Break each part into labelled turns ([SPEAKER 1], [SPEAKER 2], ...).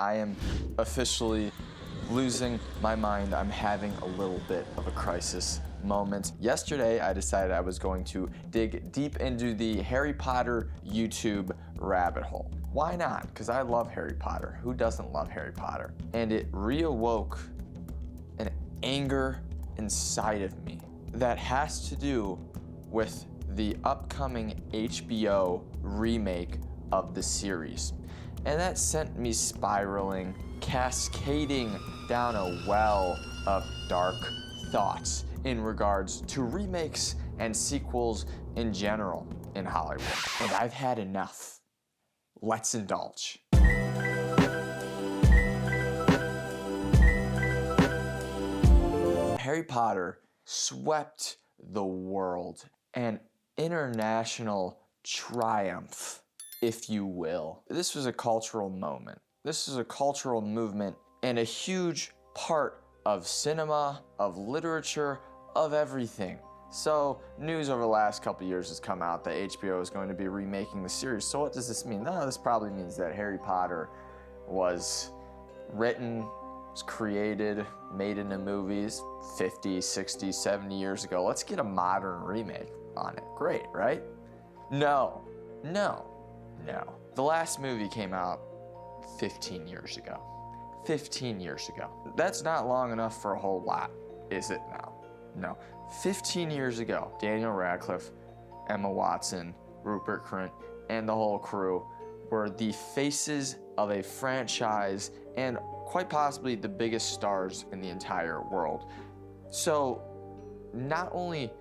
[SPEAKER 1] I am officially losing my mind. I'm having a little bit of a crisis moment. Yesterday, I decided I was going to dig deep into the Harry Potter YouTube rabbit hole. Why not? Because I love Harry Potter. Who doesn't love Harry Potter? And it reawoke an anger inside of me that has to do with the upcoming HBO remake of the series. And that sent me spiraling, cascading down a well of dark thoughts in regards to remakes and sequels in general in Hollywood. And I've had enough. Let's indulge. Harry Potter swept the world, an international triumph, if you will. This was a cultural moment. This is a cultural movement and a huge part of cinema, of literature, of everything. So news over the last couple years has come out that HBO is going to be remaking the series. So what does this mean? No, this probably means that Harry Potter was written, was created, made into movies 50, 60, 70 years ago. Let's get a modern remake on it. Great, right? No. The last movie came out 15 years ago. 15 years ago. That's not long enough for a whole lot, is it now? No. 15 years ago, Daniel Radcliffe, Emma Watson, Rupert Grint, and the whole crew were the faces of a franchise and quite possibly the biggest stars in the entire world. So not only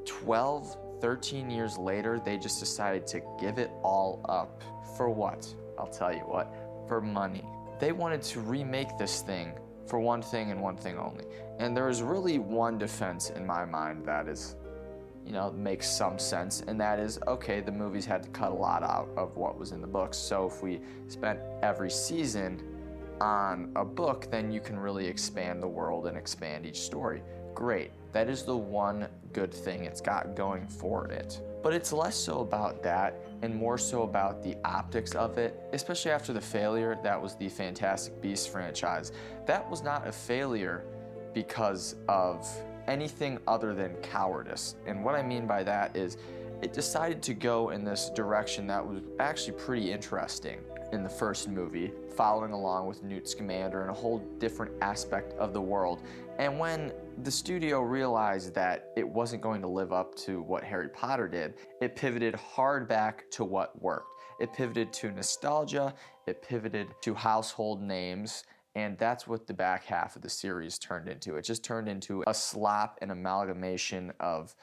[SPEAKER 1] 12, 13 years later, they just decided to give it all up. For what? I'll tell you what. For money. They wanted to remake this thing for one thing and one thing only. And there is really one defense in my mind that is, makes some sense, and that is, okay, the movies had to cut a lot out of what was in the books. So if we spent every season on a book, then you can really expand the world and expand each story. Great. That is the one good thing it's got going for it. But it's less so about that and more so about the optics of it, especially after the failure that was the Fantastic Beasts franchise. That was not a failure because of anything other than cowardice. And what I mean by that is it decided to go in this direction that was actually pretty interesting in the first movie, following along with Newt Scamander and a whole different aspect of the world. And when the studio realized that it wasn't going to live up to what Harry Potter did, it pivoted hard back to what worked. It pivoted to nostalgia, it pivoted to household names, and that's what the back half of the series turned into. It just turned into a slop and amalgamation of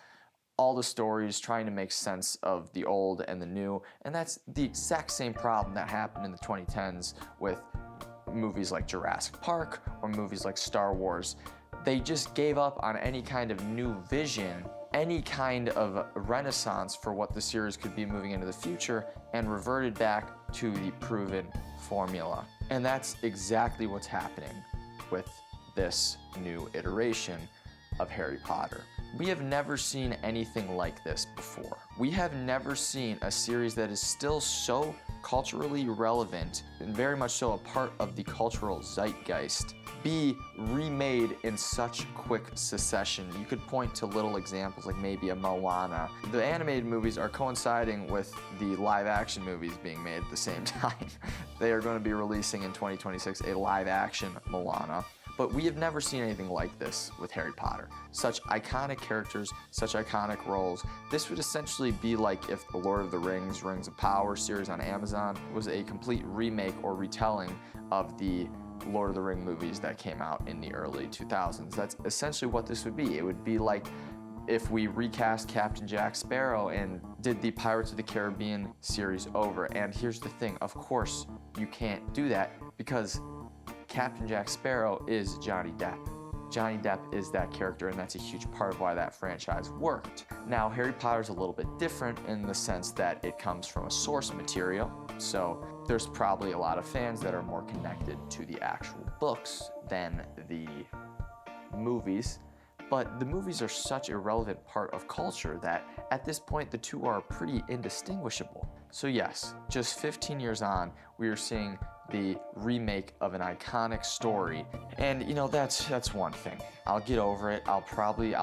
[SPEAKER 1] all the stories trying to make sense of the old and the new, and that's the exact same problem that happened in the 2010s with movies like Jurassic Park or movies like Star Wars. They just gave up on any kind of new vision, any kind of renaissance for what the series could be moving into the future, and reverted back to the proven formula. And that's exactly what's happening with this new iteration of Harry Potter. We have never seen anything like this before. We have never seen a series that is still so culturally relevant and very much so a part of the cultural zeitgeist be remade in such quick succession. You could point to little examples like maybe a Moana. The animated movies are coinciding with the live action movies being made at the same time. They are going to be releasing in 2026 a live action Moana. But we have never seen anything like this with Harry Potter. Such iconic characters, such iconic roles. This would essentially be like if the Lord of the Rings, Rings of Power series on Amazon was a complete remake or retelling of the Lord of the Rings movies that came out in the early 2000s. That's essentially what this would be. It would be like if we recast Captain Jack Sparrow and did the Pirates of the Caribbean series over. And here's the thing, of course, you can't do that because Captain Jack Sparrow is Johnny Depp. Johnny Depp is that character, and that's a huge part of why that franchise worked. Now, Harry Potter's a little bit different in the sense that it comes from a source material, so there's probably a lot of fans that are more connected to the actual books than the movies. But the movies are such a relevant part of culture that at this point the two are pretty indistinguishable. So yes, just 15 years on, we are seeing the remake of an iconic story. And you know, that's one thing. I'll get over it. I'll probably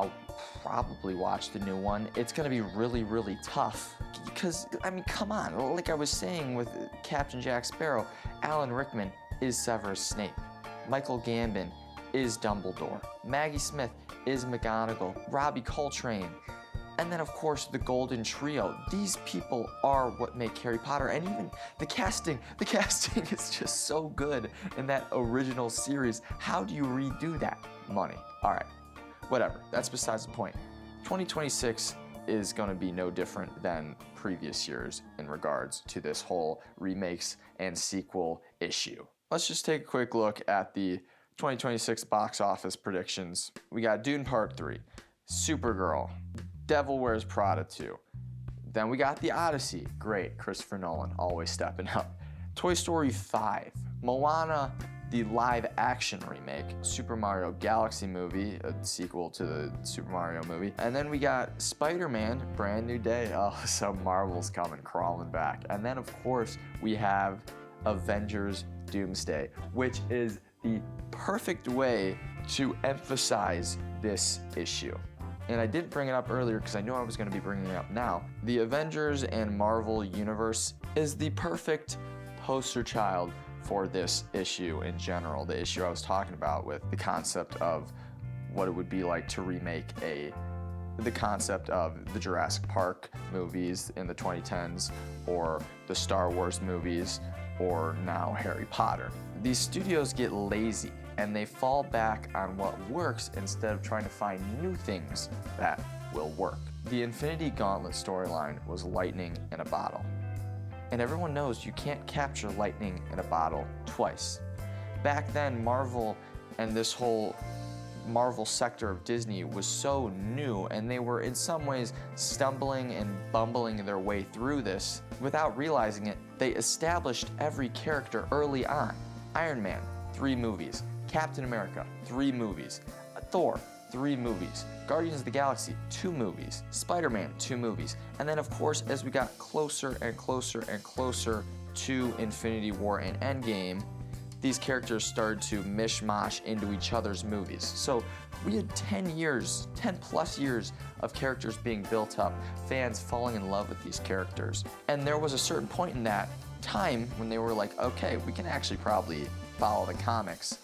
[SPEAKER 1] watch the new one. It's gonna be really, really tough because, I mean, come on. Like I was saying with Captain Jack Sparrow, Alan Rickman is Severus Snape. Michael Gambon is Dumbledore. Maggie Smith is McGonagall. Robbie Coltrane. And then, of course, the Golden Trio. These people are what make Harry Potter. And even the casting is just so good in that original series. How do you redo that? Money. All right, whatever. That's besides the point. 2026 is going to be no different than previous years in regards to this whole remakes and sequel issue. Let's just take a quick look at the 2026 box office predictions. We got Dune Part 3, Supergirl, Devil Wears Prada 2. Then we got The Odyssey. Great, Christopher Nolan, always stepping up. Toy Story 5, Moana, the live action remake, Super Mario Galaxy movie, a sequel to the Super Mario movie. And then we got Spider-Man, Brand New Day. Oh, so Marvel's coming crawling back. And then, of course, we have Avengers Doomsday, which is the perfect way to emphasize this issue. And I didn't bring it up earlier because I knew I was going to be bringing it up now. The Avengers and Marvel universe is the perfect poster child for this issue in general. The issue I was talking about with the concept of what it would be like to remake the concept of the Jurassic Park movies in the 2010s, or the Star Wars movies, or now Harry Potter. These studios get lazy and they fall back on what works instead of trying to find new things that will work. The Infinity Gauntlet storyline was lightning in a bottle. And everyone knows you can't capture lightning in a bottle twice. Back then, Marvel and this whole Marvel sector of Disney was so new, and they were in some ways stumbling and bumbling their way through this. Without realizing it, they established every character early on. Iron Man, 3 movies. Captain America, 3 movies. Thor, 3 movies. Guardians of the Galaxy, 2 movies. Spider-Man, 2 movies. And then, of course, as we got closer and closer and closer to Infinity War and Endgame, these characters started to mishmash into each other's movies. So we had 10 plus years of characters being built up, fans falling in love with these characters. And there was a certain point in that time when they were like, okay, we can actually probably follow the comics.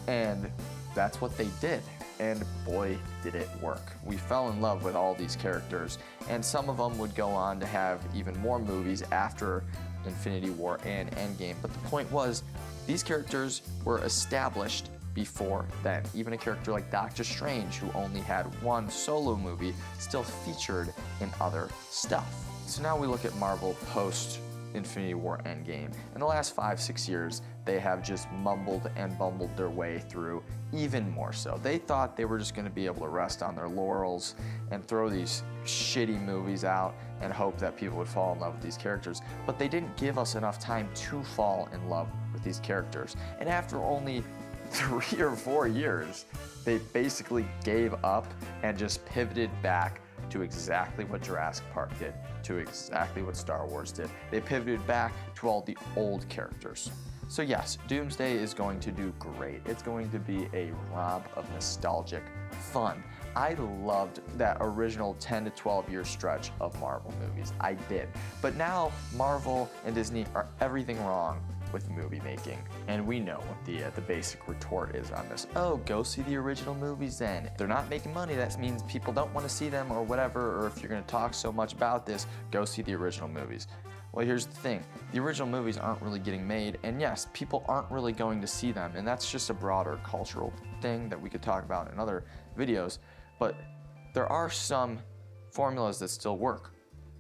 [SPEAKER 1] And that's what they did. And boy, did it work. We fell in love with all these characters, and some of them would go on to have even more movies after Infinity War and Endgame. But the point was, these characters were established before then. Even a character like Doctor Strange, who only had 1 solo movie, still featured in other stuff. So now we look at Marvel post Infinity War Endgame. In the last 5-6 years, they have just mumbled and bumbled their way through even more so. They thought they were just going to be able to rest on their laurels and throw these shitty movies out and hope that people would fall in love with these characters. But they didn't give us enough time to fall in love with these characters. And after only 3 or 4 years, they basically gave up and just pivoted back to exactly what Jurassic Park did, to exactly what Star Wars did. They pivoted back to all the old characters. So yes, Doomsday is going to do great. It's going to be a romp of nostalgic fun. I loved that original 10 to 12 year stretch of Marvel movies. I did. But now Marvel and Disney are everything wrong with movie making. And we know what the basic retort is on this. Oh, go see the original movies then. If they're not making money, that means people don't want to see them or whatever, or if you're going to talk so much about this, go see the original movies. Well, here's the thing. The original movies aren't really getting made, and yes, people aren't really going to see them, and that's just a broader cultural thing that we could talk about in other videos, but there are some formulas that still work.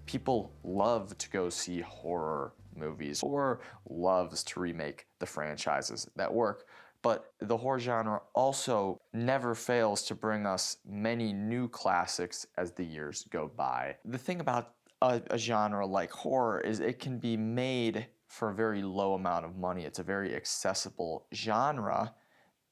[SPEAKER 1] People love to go see horror movies or loves to remake the franchises that work, but the horror genre also never fails to bring us many new classics as the years go by. The thing about a genre like horror is it can be made for a very low amount of money. It's a very accessible genre,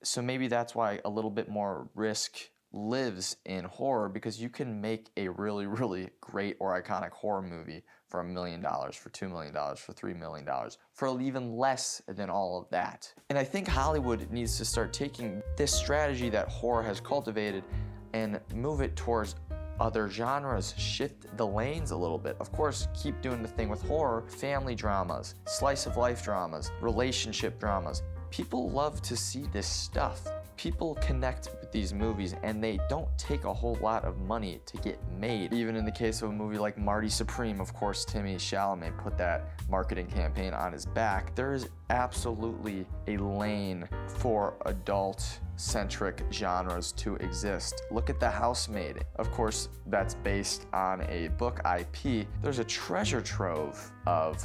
[SPEAKER 1] so maybe that's why a little bit more risk lives in horror, because you can make a really, really great or iconic horror movie for $1 million, for $2 million, for $3 million, for even less than all of that. And I think Hollywood needs to start taking this strategy that horror has cultivated and move it towards other genres, shift the lanes a little bit. Of course, keep doing the thing with horror, family dramas, slice of life dramas, relationship dramas. People love to see this stuff. People connect with these movies and they don't take a whole lot of money to get made. Even in the case of a movie like Marty Supreme, of course, Timothée Chalamet put that marketing campaign on his back. There is absolutely a lane for adult-centric genres to exist. Look at The Housemaid. Of course, that's based on a book IP. There's a treasure trove of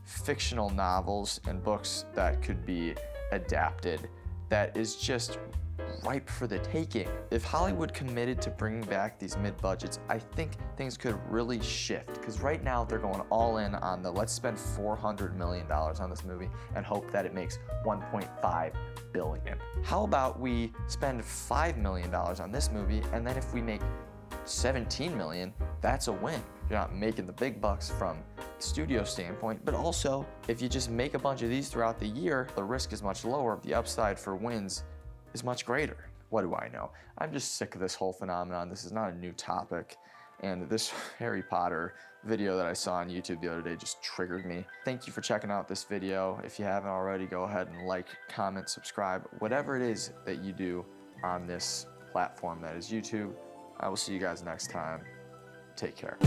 [SPEAKER 1] fictional novels and books that could be adapted that is just ripe for the taking. If Hollywood committed to bringing back these mid-budgets, I think things could really shift, because right now they're going all in on the let's spend $400 million on this movie and hope that it makes $1.5 billion. How about we spend $5 million on this movie, and then if we make $17 million, that's a win. You're not making the big bucks from the studio standpoint, but also if you just make a bunch of these throughout the year, the risk is much lower. The upside for wins is much greater. What do I know? I'm just sick of this whole phenomenon. This is not a new topic, and this Harry Potter video that I saw on YouTube the other day just triggered me. Thank you for checking out this video. If you haven't already, go ahead and like, comment, subscribe, whatever it is that you do on this platform that is YouTube. I will see you guys next time. Take care.